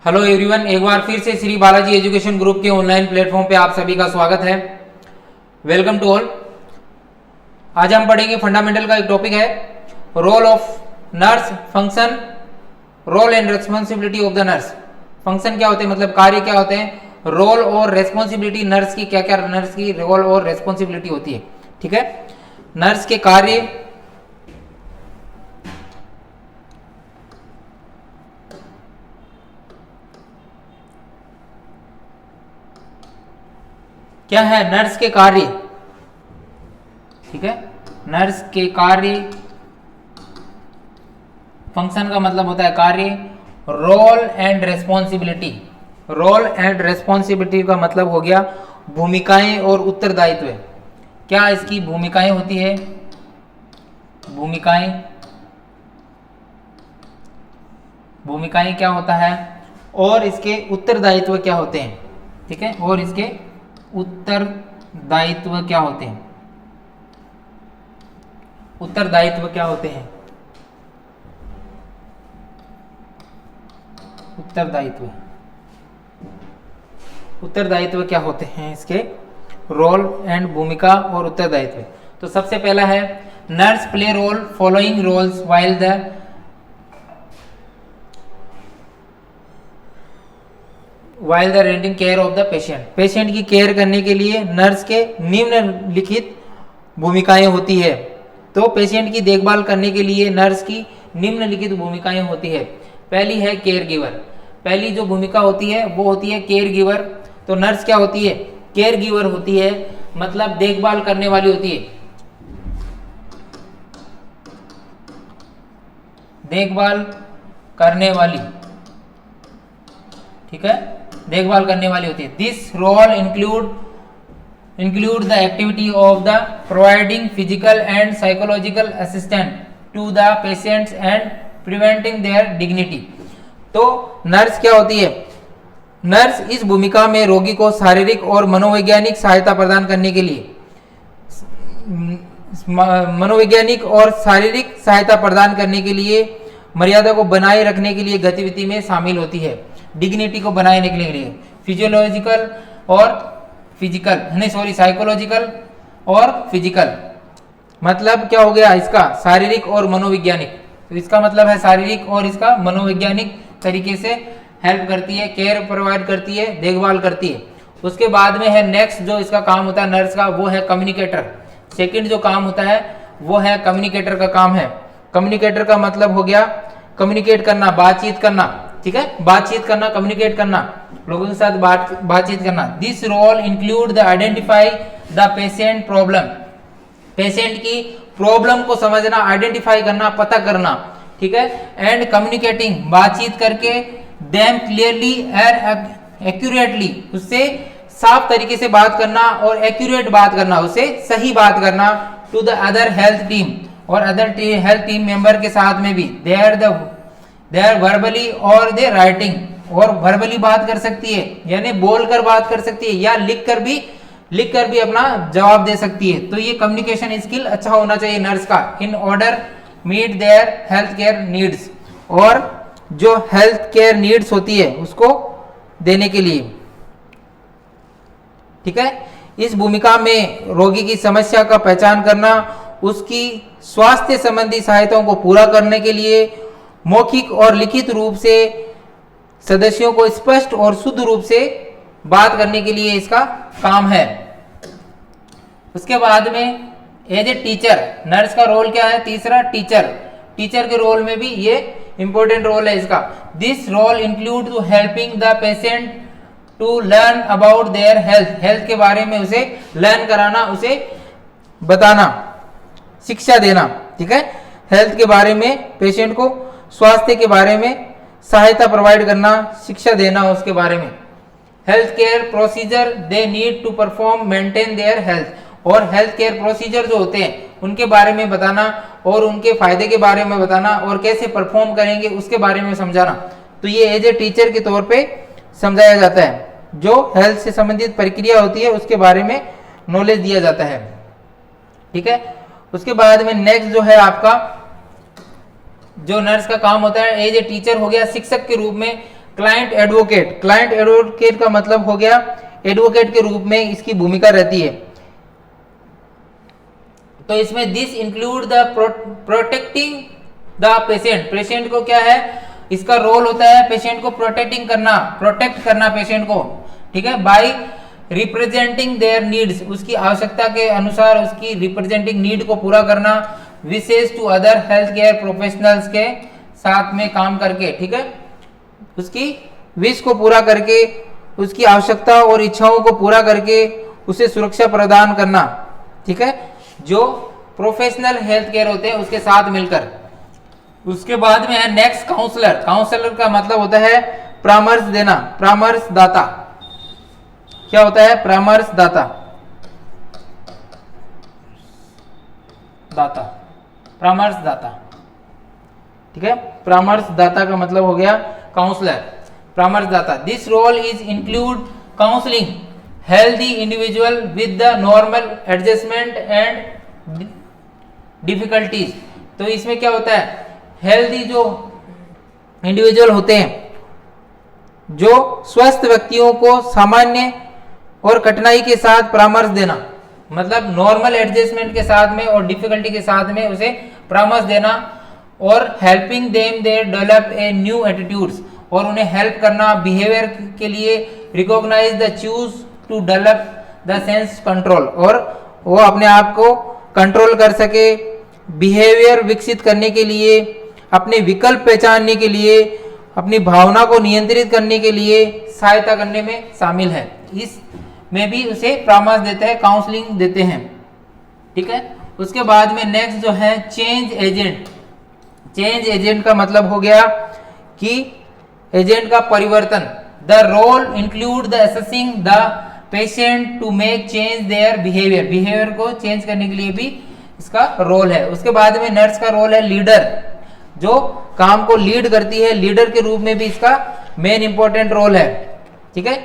Hello everyone, एक बार फिर से श्री बालाजी एजुकेशन ग्रुप के ऑनलाइन प्लेटफॉर्म पे आप सभी का स्वागत है। Welcome to all. आज हम पढ़ेंगे फंडामेंटल का एक टॉपिक है role of nurse, function, role and responsibility of the nurse. Function क्या होते हैं, मतलब कार्य क्या होते हैं, रोल और रेस्पॉन्सिबिलिटी नर्स की क्या क्या नर्स की रोल और रेस्पॉन्सिबिलिटी होती है। ठीक है, नर्स के कार्य, क्या है नर्स के कार्य। ठीक है, नर्स के कार्य, फंक्शन का मतलब होता है कार्य, role and responsibility. Role and responsibility का मतलब हो गया भूमिकाएं और उत्तरदायित्व। क्या इसकी भूमिकाएं होती है, भूमिकाएं क्या होता है और इसके उत्तरदायित्व क्या होते हैं। ठीक है, और इसके उत्तरदायित्व क्या होते हैं, उत्तरदायित्व क्या होते हैं, उत्तरदायित्व क्या होते हैं इसके, रोल एंड भूमिका और उत्तरदायित्व। तो सबसे पहला है nurse play role following roles while the rendering care of the patient. Patient की केयर करने के लिए नर्स के निम्नलिखित भूमिकाएं होती है। तो पेशेंट की देखभाल करने के लिए नर्स की निम्नलिखित भूमिकाएं होती है। पहली है केयर गिवर। पहली जो भूमिका होती है वो होती है केयर गिवर। तो नर्स क्या होती है, केयर गिवर होती है, मतलब देखभाल करने वाली होती है, देखभाल करने वाली। ठीक है, देखभाल करने वाली होती है। This role include the activity of the providing physical and psychological assistant to the patients and preventing their dignity. तो नर्स क्या होती है, नर्स इस भूमिका में रोगी को शारीरिक और मनोवैज्ञानिक सहायता प्रदान करने के लिए, मनोवैज्ञानिक और शारीरिक सहायता प्रदान करने के लिए, मर्यादा को बनाए रखने के लिए गतिविधि में शामिल होती है। डिग्निटी को बनाए रखने के लिए फिजियोलॉजिकल और फिजिकल साइकोलॉजिकल और फिजिकल, मतलब क्या हो गया इसका, शारीरिक और मनोवैज्ञानिक। तो इसका मतलब है शारीरिक और इसका मनोवैज्ञानिक तरीके से हेल्प करती है, केयर प्रोवाइड करती है, देखभाल करती है। उसके बाद में है नेक्स्ट जो इसका काम होता है नर्स का, वो है कम्युनिकेटर। सेकंड जो काम होता है वो है कम्युनिकेटर का काम है। कम्युनिकेटर का मतलब हो गया कम्युनिकेट करना, बातचीत करना। ठीक है, बातचीत करना, कम्युनिकेट करना, लोगों के साथ बातचीत करना। This role include the identify the patient problem. Patient की प्रॉब्लम को समझना, आइडेंटिफाई करना, पता करना। ठीक है, एंड कम्युनिकेटिंग, बातचीत करके, देम क्लियरली एंड एक्यूरेटली, उससे साफ तरीके से बात करना और एक्यूरेट बात करना, उससे सही बात करना। To the other health team, और अदर हेल्थ टीम मेंबर के साथ में भी, दे आर वर्बली और दे राइटिंग, और वर्बली बात कर सकती है यानी बोलकर बात कर सकती है, या लिखकर भी अपना जवाब दे सकती है। तो ये कम्युनिकेशन स्किल अच्छा होना चाहिए नर्स का, in order meet their health care needs, और जो हेल्थ केयर नीड्स होती है उसको देने के लिए। ठीक है, इस भूमिका में रोगी की समस्या का पहचान करना, उसकी स्वास्थ्य संबंधी सहायताओं को पूरा करने के लिए मौखिक और लिखित रूप से सदस्यों को स्पष्ट और शुद्ध रूप से बात करने के लिए इसका काम है। उसके बाद में एज ए टीचर, नर्स का रोल क्या है, तीसरा टीचर। टीचर के रोल में भी ये इंपॉर्टेंट रोल है इसका। This role include to helping the patient to learn about their health. Health के बारे में उसे लर्न कराना, उसे बताना, शिक्षा देना। ठीक है, हेल्थ के बारे में, पेशेंट को स्वास्थ्य के बारे में सहायता प्रोवाइड करना, शिक्षा देना उसके बारे में। Health care procedure they need to perform maintain their health, और हेल्थ केयर प्रोसीजर जो होते हैं उनके बारे में बताना और उनके फायदे के बारे में बताना और कैसे परफॉर्म करेंगे उसके बारे में समझाना। तो ये एज ए टीचर के तौर पे समझाया जाता है, जो हेल्थ से संबंधित प्रक्रिया होती है उसके बारे में नॉलेज दिया जाता है। ठीक है, उसके बाद में नेक्स्ट जो है आपका जो नर्स का काम होता है एज ए टीचर हो गया, शिक्षक के रूप में क्लाइंट एडवोकेट, क्लाइंट एडवोकेट का मतलब हो गया एडवोकेट के रूप में इसकी भूमिका रहती है। तो इसमें this include the protecting the patient, patient को क्या है इसका रोल होता है पेशेंट को प्रोटेक्टिंग करना, प्रोटेक्ट करना पेशेंट को, ठीक है, बाय रिप्रेजेंटिंग देयर नीड्स, उसकी आवश्यकता के अनुसार उसकी रिप्रेजेंटिंग नीड को पूरा करना, विशेष to other health care professionals के साथ में काम करके, ठीक है, उसकी विश को पूरा करके, उसकी आवश्यकता और इच्छाओं को पूरा करके उसे सुरक्षा प्रदान करना, ठीक है, जो प्रोफेशनल हेल्थ केयर होते हैं उसके साथ मिलकर। उसके बाद में है नेक्स्ट काउंसलर, काउंसलर का मतलब होता है परामर्श देना, परामर्शदाता, क्या होता है परामर्शदाता, दाता, परामर्शदाता, ठीक है, परामर्शदाता का मतलब हो गया काउंसलर, परामर्शदाता। This role is include counselling healthy individual with the normal adjustment and difficulties. तो इसमें क्या होता है हेल्दी जो इंडिविजुअल होते हैं, जो स्वस्थ व्यक्तियों को सामान्य और कठिनाई के साथ परामर्श देना, मतलब नॉर्मल एडजस्टमेंट के साथ में और डिफिकल्टी के साथ में उसे परामर्श देना, और helping them they develop a new attitudes, और उन्हें हेल्प करना बिहेवियर के लिए, recognise the choose to develop the sense control, और वो अपने आप को कंट्रोल कर सके, बिहेवियर विकसित करने के लिए, अपने विकल्प पहचानने के लिए, अपनी भावना को नियंत्रित करने के लिए सहायता करने में शामिल है। इस में भी उसे परामर्श देते हैं, काउंसलिंग देते हैं, ठीक है। उसके बाद में नेक्स्ट जो है चेंज एजेंट। चेंज एजेंट का मतलब हो गया कि एजेंट का परिवर्तन। The role include the assessing the patient to make change their behaviour, behaviour को चेंज करने के लिए भी इसका रोल है। उसके बाद में नर्स का रोल है लीडर, जो काम को लीड करती है, लीडर के रूप में भी इसका मेन इंपॉर्टेंट रोल है, ठीक है।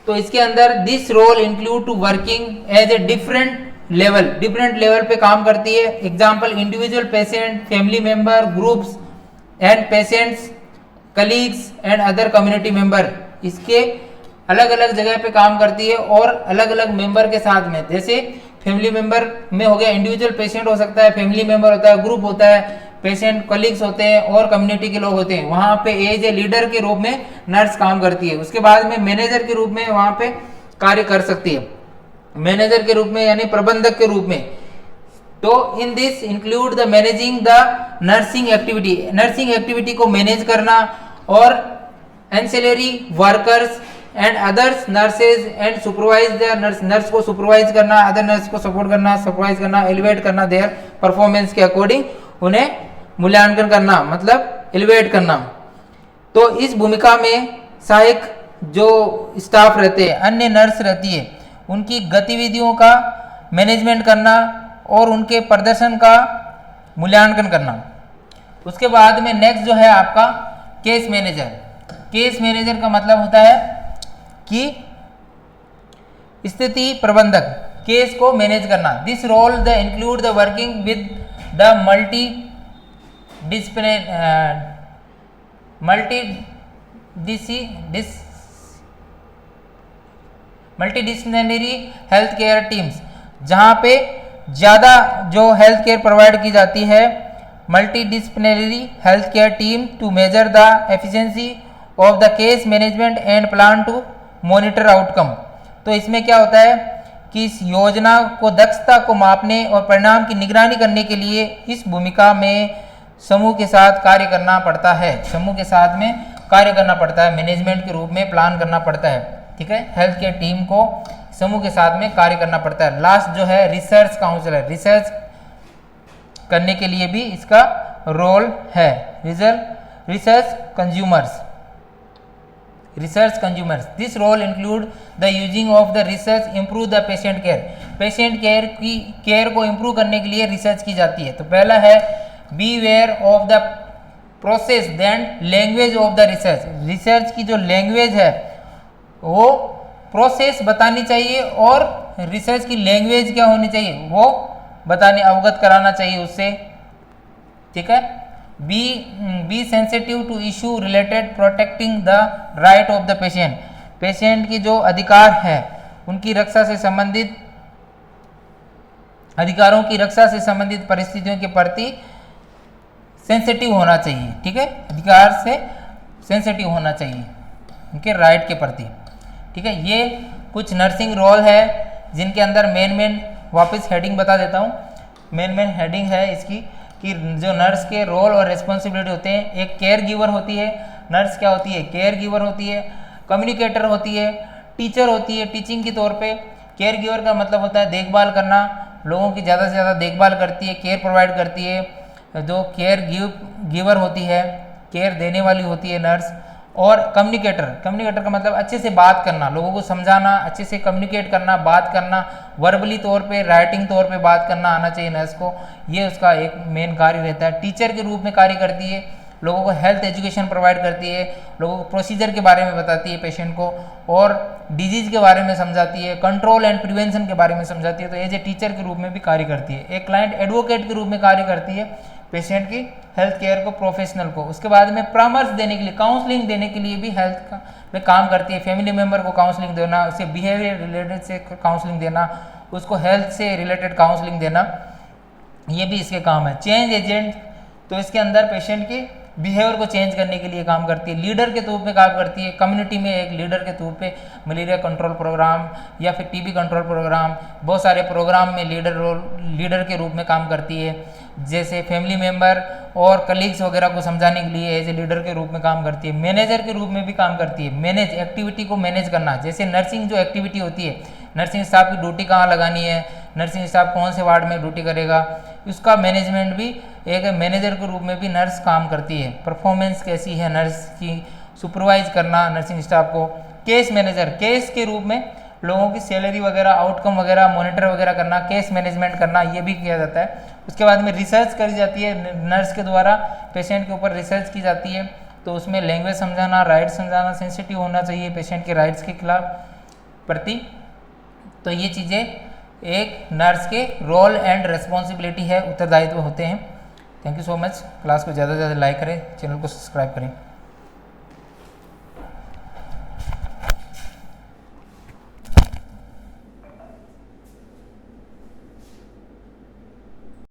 तो इसके अंदर this role include to working as a different level पे काम करती है। Example individual patient, family member, groups and patients, colleagues and other community member, इसके अलग अलग जगह पे काम करती है और अलग अलग मेंबर के साथ में। जैसे फैमिली मेंबर में हो गया इंडिविजुअल पेशेंट हो सकता है, फैमिली मेंबर होता है, ग्रुप होता है, पेशेंट कलीग्स होते हैं और कम्युनिटी के लोग होते हैं। वहां पे एज ए लीडर के रूप में नर्स काम करती है। उसके बाद में मैनेजर के रूप में वहां पे कार्य कर सकती है, मैनेजर के रूप में यानी प्रबंधक के रूप में। तो in this include the managing the nursing activity, nursing activity को मैनेज करना, और ancillary workers and others nurses and supervise the nurse को सुपरवाइज करना, अदर नर्स को सपोर्ट करना, सुपरवाइज करना, एलिवेट करना देयर परफॉर्मेंस के अकॉर्डिंग, उन्हें मूल्यांकन करना, मतलब एलिवेट करना। तो इस भूमिका में सहायक जो स्टाफ रहते हैं, अन्य नर्स रहती है, उनकी गतिविधियों का मैनेजमेंट करना और उनके प्रदर्शन का मूल्यांकन करना। उसके बाद में नेक्स्ट जो है आपका केस मैनेजर। केस मैनेजर का मतलब होता है कि स्थिति प्रबंधक, केस को मैनेज करना। This role the include the working with the multidisciplinary health care teams, जहाँ पे ज़्यादा जो हेल्थ केयर प्रोवाइड की जाती है, multidisciplinary health care team to measure the efficiency of the case management and plan to monitor outcome. तो इसमें क्या होता है कि इस योजना को दक्षता को मापने और परिणाम की निगरानी करने के लिए इस भूमिका में समूह के साथ कार्य करना पड़ता है, समूह के साथ में कार्य करना पड़ता है, मैनेजमेंट के रूप में प्लान करना पड़ता है, ठीक है। हेल्थ केयर टीम को समूह के साथ में कार्य करना पड़ता है। लास्ट जो है रिसर्च काउंसलर, रिसर्च करने के लिए भी इसका रोल है। Research consumers, this role include the using of the research improve the patient care, patient care की केयर को इम्प्रूव करने के लिए रिसर्च की जाती है। तो पहला है be aware of the process then language of the research, research की जो लैंग्वेज है वो प्रोसेस बतानी चाहिए और रिसर्च की लैंग्वेज क्या होनी चाहिए वो बताने, अवगत कराना चाहिए उससे, ठीक है। Be sensitive to issue related protecting the right of the patient, patient की जो अधिकार है उनकी रक्षा से संबंधित, अधिकारों की रक्षा से संबंधित परिस्थितियों के प्रति सेंसिटिव होना चाहिए। ठीक है, अधिकार से सेंसिटिव होना चाहिए उनके राइट के प्रति। ठीक है, ये कुछ नर्सिंग रोल है जिनके अंदर मेन वापस हेडिंग बता देता हूँ। मेन हेडिंग है इसकी कि जो नर्स के रोल और रिस्पॉन्सिबिलिटी होते हैं, एक केयर गिवर होती है, नर्स क्या होती है, केयर गिवर होती है, कम्युनिकेटर होती है, टीचर होती है टीचिंग के तौर पे। केयर गिवर का मतलब होता है देखभाल करना, लोगों की ज़्यादा से ज़्यादा देखभाल करती है, केयर प्रोवाइड करती है। जो केयर गिवर होती है, केयर देने वाली होती है नर्स। और कम्युनिकेटर का मतलब अच्छे से बात करना, लोगों को समझाना, अच्छे से कम्युनिकेट करना, बात करना, वर्बली तौर पे, राइटिंग तौर पे बात करना आना चाहिए नर्स को। ये उसका एक मेन कार्य रहता है। टीचर के रूप में कार्य करती है, लोगों को हेल्थ एजुकेशन प्रोवाइड करती है, लोगों को प्रोसीजर के बारे में बताती है पेशेंट को, और डिजीज के बारे में समझाती है, कंट्रोल एंड प्रिवेंशन के बारे में समझाती है। तो एज ए टीचर के रूप में भी कार्य करती है। एक क्लाइंट एडवोकेट के रूप में कार्य करती है पेशेंट की हेल्थ केयर को, प्रोफेशनल को। उसके बाद में परामर्श देने के लिए, काउंसलिंग देने के लिए भी हेल्थ में काम करती है। फैमिली मेम्बर को काउंसलिंग देना, उससे बिहेवियर रिलेटेड से काउंसलिंग देना, उसको हेल्थ से रिलेटेड काउंसलिंग देना, ये भी इसके काम है। चेंज एजेंट, तो इसके अंदर पेशेंट के बिहेवियर को चेंज करने के लिए काम करती है। लीडर के तौर पे काम करती है, कम्युनिटी में एक लीडर के तौर पे मलेरिया कंट्रोल प्रोग्राम या फिर टीबी कंट्रोल प्रोग्राम, बहुत सारे प्रोग्राम में लीडर के रूप में काम करती है। जैसे फैमिली मेम्बर और कलीग्स वगैरह को समझाने के लिए एज ए लीडर के रूप में काम करती है। मैनेजर के रूप में भी काम करती है, मैनेज एक्टिविटी को मैनेज करना। जैसे नर्सिंग जो एक्टिविटी होती है, नर्सिंग स्टाफ की ड्यूटी कहाँ लगानी है, नर्सिंग स्टाफ कौन से वार्ड में ड्यूटी करेगा, उसका मैनेजमेंट भी एक मैनेजर के रूप में भी नर्स काम करती है। परफॉर्मेंस कैसी है नर्स की, सुपरवाइज करना नर्सिंग स्टाफ को। केस मैनेजर, केस के रूप में लोगों की सैलरी वगैरह, आउटकम वगैरह मॉनिटर वगैरह करना, केस मैनेजमेंट करना, ये भी किया जाता है। उसके बाद में रिसर्च करी जाती है नर्स के द्वारा, पेशेंट के ऊपर रिसर्च की जाती है। तो उसमें लैंग्वेज समझाना, राइट्स समझाना, सेंसिटिव होना चाहिए पेशेंट के राइट्स के खिलाफ प्रति। तो ये चीज़ें एक नर्स के रोल एंड रिस्पॉन्सिबिलिटी है, उत्तरदायित्व होते हैं। Thank you so much. Class को ज़्यादा से ज़्यादा लाइक करें, चैनल को सब्सक्राइब करें।